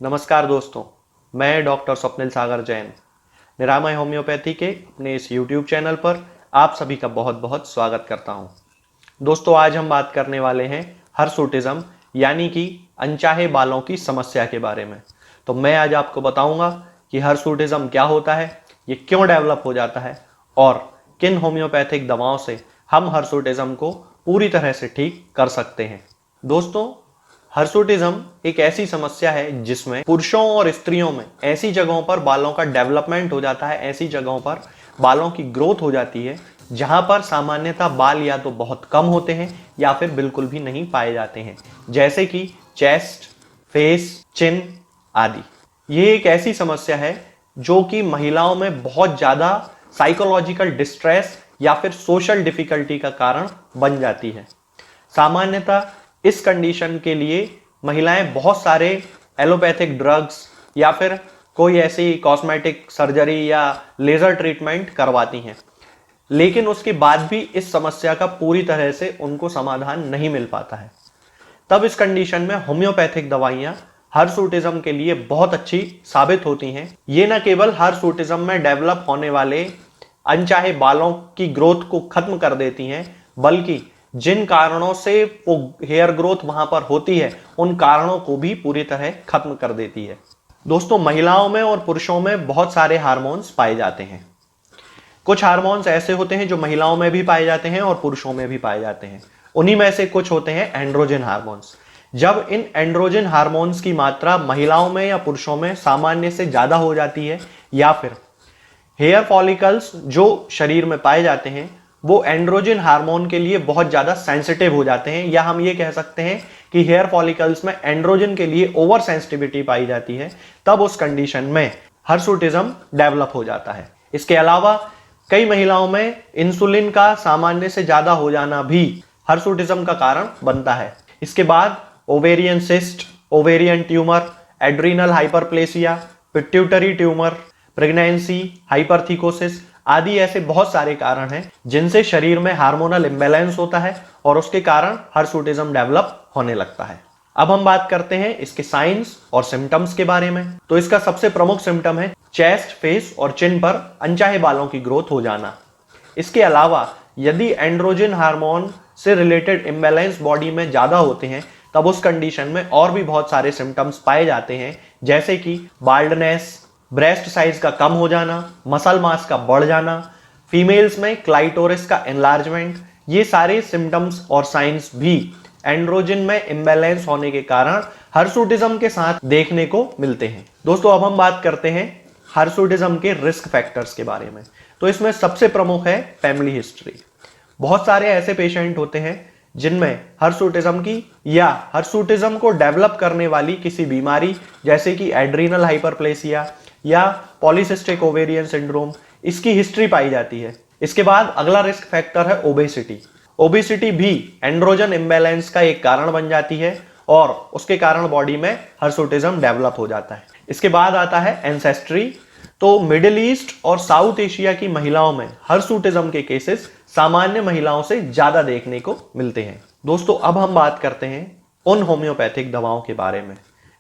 नमस्कार दोस्तों, मैं डॉक्टर स्वप्निल सागर जैन निरामय होम्योपैथी के अपने इस YouTube चैनल पर आप सभी का बहुत बहुत स्वागत करता हूं। दोस्तों, आज हम बात करने वाले हैं हर्सुटिज्म यानी कि अनचाहे बालों की समस्या के बारे में। तो मैं आज आपको बताऊंगा कि हर्सुटिज्म क्या होता है, ये क्यों डेवलप हो जाता है और किन होम्योपैथिक दवाओं से हम हर्सुटिज्म को पूरी तरह से ठीक कर सकते हैं। दोस्तों, हर्सुटिज्म एक ऐसी समस्या है जिसमें पुरुषों और स्त्रियों में ऐसी जगहों पर बालों का डेवलपमेंट हो जाता है, ऐसी जगहों पर बालों की ग्रोथ हो जाती है जहां पर सामान्यतः बाल या तो बहुत कम होते हैं या फिर बिल्कुल भी नहीं पाए जाते हैं, जैसे कि चेस्ट, फेस, चिन आदि। ये एक ऐसी समस्या है जो कि महिलाओं में बहुत ज्यादा साइकोलॉजिकल डिस्ट्रेस या फिर सोशल डिफिकल्टी का कारण बन जाती है। सामान्यतः इस कंडीशन के लिए महिलाएं बहुत सारे एलोपैथिक ड्रग्स या फिर कोई ऐसी कॉस्मेटिक सर्जरी या लेजर ट्रीटमेंट करवाती हैं, लेकिन उसके बाद भी इस समस्या का पूरी तरह से उनको समाधान नहीं मिल पाता है। तब इस कंडीशन में होम्योपैथिक दवाइयां हर्सुटिज्म के लिए बहुत अच्छी साबित होती हैं। ये न केवल हर्सुटिज्म में डेवलप होने वाले अनचाहे बालों की ग्रोथ को खत्म कर देती हैं, बल्कि जिन कारणों से वो हेयर ग्रोथ वहां पर होती है उन कारणों को भी पूरी तरह खत्म कर देती है। दोस्तों, महिलाओं में और पुरुषों में बहुत सारे हार्मोन्स पाए जाते हैं। कुछ हार्मोन्स ऐसे होते हैं जो महिलाओं में भी पाए जाते हैं और पुरुषों में भी पाए जाते हैं। उन्हीं में से कुछ होते हैं एंड्रोजन हार्मोन्स। जब इन एंड्रोजन हार्मोन्स की मात्रा महिलाओं में या पुरुषों में सामान्य से ज्यादा हो जाती है, या फिर हेयर फॉलिकल्स जो शरीर में पाए जाते हैं वो एंड्रोजन हार्मोन के लिए बहुत ज्यादा सेंसिटिव हो जाते हैं, या हम ये कह सकते हैं कि हेयर फॉलिकल्स में एंड्रोजन के लिए ओवर सेंसिटिविटी पाई जाती है, तब उस कंडीशन में हर्सुटिज्म डेवलप हो जाता है। इसके अलावा कई महिलाओं में इंसुलिन का सामान्य से ज्यादा हो जाना भी हर्सुटिज्म का कारण बनता है। इसके बाद ovarian cyst, ovarian tumour, adrenal hyperplasia, pituitary tumour, pregnancy, hypertrichosis आदि ऐसे बहुत सारे कारण हैं जिनसे शरीर में हार्मोनल इम्बैलेंस होता है और उसके कारण हर्सुटिज्म डेवलप होने लगता है। अब हम बात करते हैं इसके साइंस और सिम्टम्स के बारे में। तो इसका सबसे प्रमुख सिम्टम है चेस्ट, फेस और चिन पर अनचाहे बालों की ग्रोथ हो जाना। इसके अलावा यदि एंड्रोजन हार्मोन से रिलेटेड इम्बैलेंस बॉडी में ज्यादा होते हैं, तब उस कंडीशन में और भी बहुत सारे सिम्टम्स पाए जाते हैं, जैसे कि बाल्डनेस, ब्रेस्ट साइज का कम हो जाना, मसल मास का बढ़ जाना, फीमेल्स में क्लाइटोरिस का एनलार्जमेंट। ये सारे सिम्टम्स और साइंस भी एंड्रोजन में इम्बैलेंस होने के कारण हर्सुटिज्म के साथ देखने को मिलते हैं। दोस्तों, अब हम बात करते हैं हर्सुटिज्म के रिस्क फैक्टर्स के बारे में। तो इसमें सबसे प्रमुख है फैमिली हिस्ट्री। बहुत सारे ऐसे पेशेंट होते हैं जिनमें हर्सुटिज्म की या हर्सुटिज्म को डेवलप करने वाली किसी बीमारी जैसे कि एड्रीनल हाइपरप्लेसिया या पॉलीसिस्टिक ओवेरियन सिंड्रोम, इसकी हिस्ट्री पाई जाती है। इसके बाद अगला रिस्क फैक्टर है ओबेसिटी। ओबेसिटी भी एंड्रोजन इम्बैलेंस का एक कारण बन जाती है और उसके कारण बॉडी में हर्सुटिज्म डेवलप हो जाता है। इसके बाद आता है एंसेस्ट्री। तो मिडिल ईस्ट और साउथ एशिया की महिलाओं में हर्सुटिज्म के केसेस सामान्य महिलाओं से ज्यादा देखने को मिलते हैं। दोस्तों, अब हम बात करते हैं उन होम्योपैथिक दवाओं के बारे में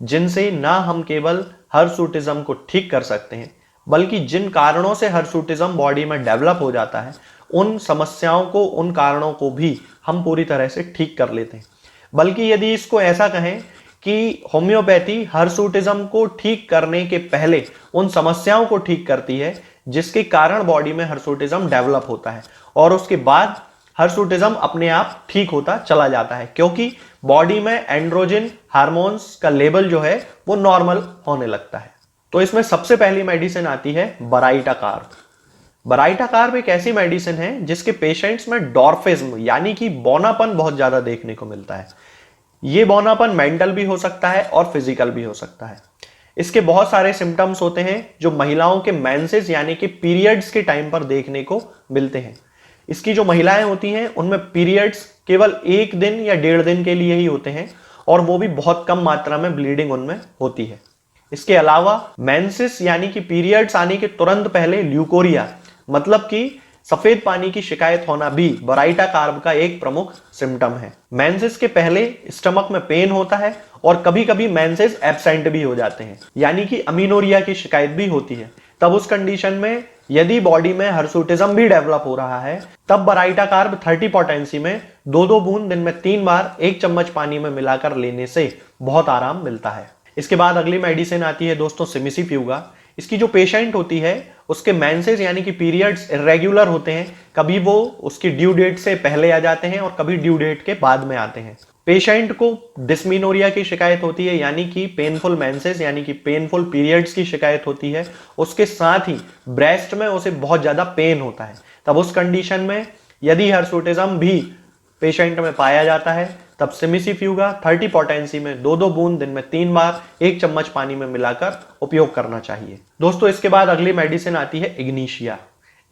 जिनसे ना हम केवल हर्सुटिज्म को ठीक कर सकते हैं, बल्कि जिन कारणों से हर्सुटिज्म बॉडी में डेवलप हो जाता है उन समस्याओं को, उन कारणों को भी हम पूरी तरह से ठीक कर लेते हैं। बल्कि यदि इसको ऐसा कहें कि होम्योपैथी हर्सुटिज्म को ठीक करने के पहले उन समस्याओं को ठीक करती है जिसके कारण बॉडी में हर्सुटिज्म डेवलप होता है, और उसके बाद हर्सुटिज्म अपने आप ठीक होता चला जाता है, क्योंकि बॉडी में एंड्रोजन हार्मोन्स का लेवल जो है वो नॉर्मल होने लगता है। तो इसमें सबसे पहली मेडिसिन आती है बराइटाकार्ब। बराइटाकार्ब एक ऐसी मेडिसिन है जिसके पेशेंट्स में डॉर्फिज्म यानी कि बौनापन बहुत ज्यादा देखने को मिलता है। ये बौनापन मेंटल भी हो सकता है और फिजिकल भी हो सकता है। इसके बहुत सारे सिम्टम्स होते हैं जो महिलाओं के मेंसेस यानी कि पीरियड्स के टाइम पर देखने को मिलते हैं। इसकी जो महिलाएं होती हैं उनमें पीरियड्स केवल 1 दिन या 1.5 दिन के लिए ही होते हैं, और वो भी बहुत कम मात्रा में ब्लीडिंग उनमें होती है। इसके अलावा मेंसेस यानी कि पीरियड्स आने के तुरंत पहले ल्यूकोरिया, मतलब कि सफेद पानी की शिकायत होना भी बराइटा कार्ब का एक प्रमुख सिम्टम है। मेंसेस के पहले स्टमक में पेन होता है और कभी कभी मेंसेस एब्सेंट भी हो जाते हैं, यानी कि अमीनोरिया की शिकायत भी होती है। तब उस कंडीशन में यदि बॉडी में हर्सुटिज्म भी डेवलप हो रहा है, तब बराइटा कार्ब 30 पोटेंसी में 2-2 बूंद दिन में 3 बार 1 चम्मच पानी में मिलाकर लेने से बहुत आराम मिलता है। इसके बाद अगली मेडिसिन आती है दोस्तों सिमिसिफ्यूगा। इसकी जो पेशेंट होती है उसके मेंसेस यानी कि पीरियड्स इरेगुलर होते हैं, कभी वो उसकी ड्यू डेट से पहले आ जाते हैं और कभी ड्यू डेट के बाद में आते हैं। पेशेंट को डिस्मीनोरिया की शिकायत होती है, यानी कि पेनफुल मेंसेस यानी कि पेनफुल पीरियड्स की शिकायत होती है। उसके साथ ही ब्रेस्ट में उसे बहुत ज्यादा पेन होता है। तब उस कंडीशन में यदि हर्सुटिज्म भी पेशेंट में पाया जाता है, तब सिमिसिफ्यूगा 30 पोटेंसी में 2-2 बूंद दिन में 3 बार 1 चम्मच पानी में मिलाकर उपयोग करना चाहिए। दोस्तों इसके बाद अगली मेडिसिन आती है इग्निशिया।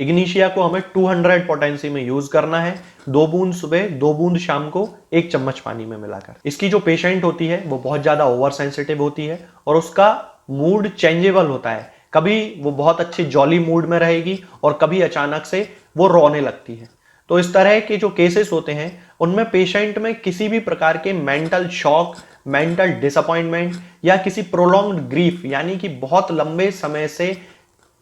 इग्निशिया को हमें 200 पोटेंसी में यूज करना है, 2 बूंद सुबह 2 बूंद शाम को 1 चम्मच पानी में मिलाकर। इसकी जो पेशेंट होती है वो बहुत ज्यादा ओवर सेंसिटिव होती है और उसका मूड चेंजेबल होता है। कभी वो बहुत अच्छे जॉली मूड में रहेगी और कभी अचानक से वो रोने लगती है। तो इस तरह के जो केसेस होते हैं उनमें पेशेंट में किसी भी प्रकार के मेंटल शॉक, मेंटल डिसअपॉइंटमेंट या किसी प्रोलॉन्ग्ड ग्रीफ यानी कि बहुत लंबे समय से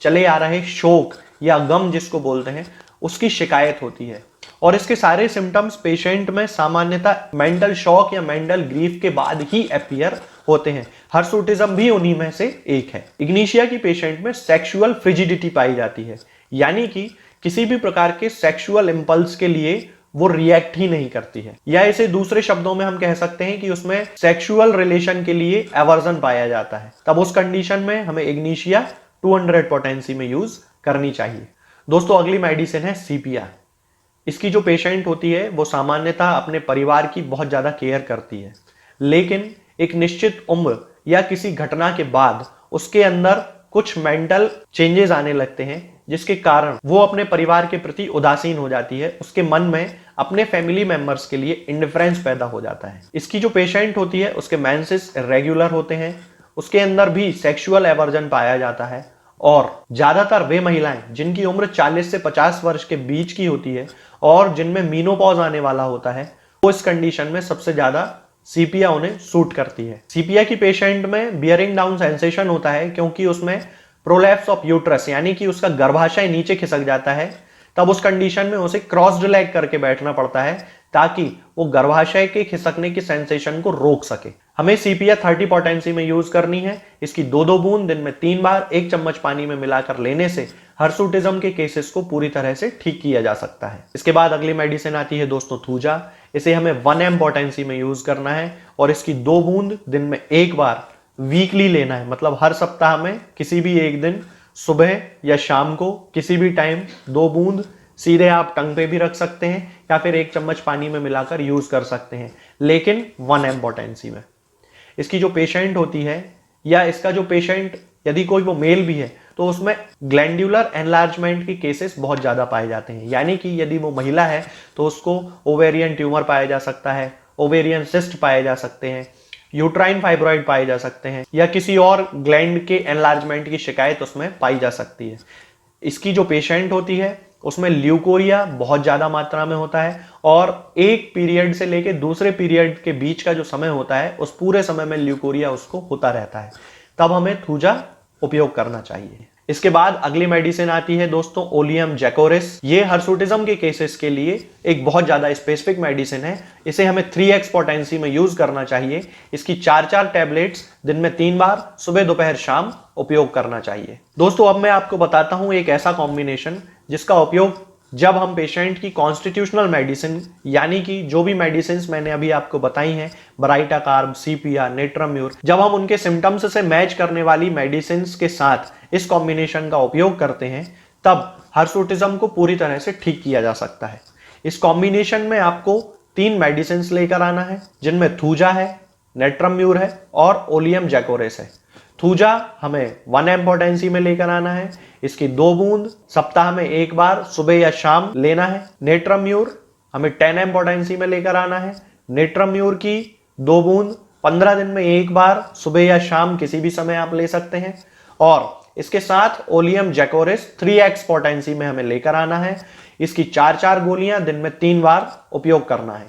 चले आ रहे शोक या गम जिसको बोलते हैं, उसकी शिकायत होती है। और इसके सारे सिम्टम्स पेशेंट में सामान्यतः मेंटल शॉक या मेंटल ग्रीफ के बाद ही अपीयर होते हैं। हर्सुटिज्म भी उन्हीं में से एक है। इग्निशिया की पेशेंट में सेक्सुअल फ्रिजिडिटी पाई जाती है, यानी कि किसी भी प्रकार के सेक्सुअल इंपल्स के लिए वो रिएक्ट ही नहीं करती है, या इसे दूसरे शब्दों में हम कह सकते हैं कि उसमें सेक्सुअल रिलेशन के लिए एवर्जन पाया जाता है। तब उस कंडीशन में हमें इग्निशिया 200 पोटेंसी में यूज करनी चाहिए। दोस्तों अगली मेडिसिन है सीपिया। इसकी जो पेशेंट होती है वो सामान्यतः अपने परिवार की बहुत ज्यादा केयर करती है, लेकिन एक निश्चित उम्र या किसी घटना के बाद उसके अंदर कुछ मेंटल चेंजेस आने लगते हैं, जिसके कारण वो अपने परिवार के प्रति उदासीन हो जाती है। उसके मन में अपने फैमिली मेंबर्स के लिए इंडिफरेंस पैदा हो जाता है। इसकी जो पेशेंट होती है उसके मेंसेस रेगुलर होते हैं, उसके अंदर भी सेक्सुअल एवर्जन पाया जाता है और ज्यादातर वे महिलाएं जिनकी उम्र 40 से 50 वर्ष के बीच की होती है और जिनमें मीनोपॉज आने वाला होता है, वो इस कंडीशन में सबसे ज्यादा सीपिया उन्हें सूट करती है। सीपिया की पेशेंट में बियरिंग डाउन सेंसेशन होता है, क्योंकि उसमें प्रोलैप्स ऑफ यूट्रस यानी कि उसका गर्भाशय नीचे खिसक जाता है। तब उस कंडीशन में उसे क्रॉस्ड लेग करके बैठना पड़ता है ताकि वो गर्भाशय के खिसकने की सेंसेशन को रोक सके। हमें सीपिया 30 पोटेंसी में यूज करनी है। इसकी 2-2 बूंद दिन में 3 बार 1 चम्मच पानी में मिलाकर लेने से हर्सुटिज्म के केसेस को पूरी तरह से ठीक किया जा सकता है। इसके बाद अगली मेडिसिन आती है दोस्तों थूजा। इसे हमें 1 mg पोटेंसी में यूज करना है और इसकी 2 बूंद दिन में 1 बार वीकली लेना है, मतलब हर सप्ताह में किसी भी एक दिन सुबह या शाम को किसी भी टाइम 2 बूंद सीधे आप टंग पे भी रख सकते हैं या फिर 1 चम्मच पानी में मिलाकर यूज कर सकते हैं, लेकिन 1 mg पोटेंसी में। इसकी जो पेशेंट होती है या इसका जो पेशेंट यदि कोई वो मेल भी है तो उसमें ग्लैंडुलर एनलार्जमेंट के केसेस बहुत ज्यादा पाए जाते हैं, यानी कि यदि वो महिला है तो उसको ओवेरियन ट्यूमर पाया जा सकता है, ओवेरियन सिस्ट पाए जा सकते हैं, यूट्राइन फाइब्रॉइड पाए जा सकते हैं या किसी और ग्लैंड के एनलार्जमेंट की शिकायत उसमें पाई जा सकती है। इसकी जो पेशेंट होती है उसमें ल्यूकोरिया बहुत ज्यादा मात्रा में होता है और एक पीरियड से लेके दूसरे पीरियड के बीच का जो समय होता है उस पूरे समय में ल्यूकोरिया उसको होता रहता है। तब हमें थूजा उपयोग करना चाहिए। इसके बाद अगली मेडिसिन आती है दोस्तों ओलियम जैकोरिस। ये हर्सुटिज्म के केसेस के लिए एक बहुत ज्यादा स्पेसिफिक मेडिसिन है। इसे हमें 3x पोटेंसी में यूज करना चाहिए। इसकी 4-4 टैबलेट्स दिन में 3 बार सुबह दोपहर शाम उपयोग करना चाहिए। दोस्तों अब मैं आपको बताता हूं एक ऐसा कॉम्बिनेशन जिसका उपयोग जब हम पेशेंट की कॉन्स्टिट्यूशनल मेडिसिन यानी कि जो भी मेडिसिन मैंने अभी आपको बताई हैं, बराइटा कार्ब, सीपिया, नेट्रम्यूर, जब हम उनके सिम्टम्स से मैच करने वाली मेडिसिन के साथ इस कॉम्बिनेशन का उपयोग करते हैं, तब हर्सुटिज्म को पूरी तरह से ठीक किया जा सकता है। इस कॉम्बिनेशन में आपको 3 मेडिसिन लेकर आना है, जिनमें थूजा है, नेट्रम्यूर है और ओलियम जैकोरिस है। थूजा हमें 1 mg पोटेंसी में लेकर आना है। इसकी 2 बूंद सप्ताह में 1 बार सुबह या शाम लेना है। नेट्रम्यूर हमें 10 mg पोटेंसी में लेकर आना है। नेट्रम्यूर की 2 बूंद 15 दिन में 1 बार सुबह या शाम किसी भी समय आप ले सकते हैं। और इसके साथ ओलियम जैकोरिस 3x पोटेंसी में हमें लेकर आना है। इसकी 4-4 गोलियां दिन में 3 बार उपयोग करना है।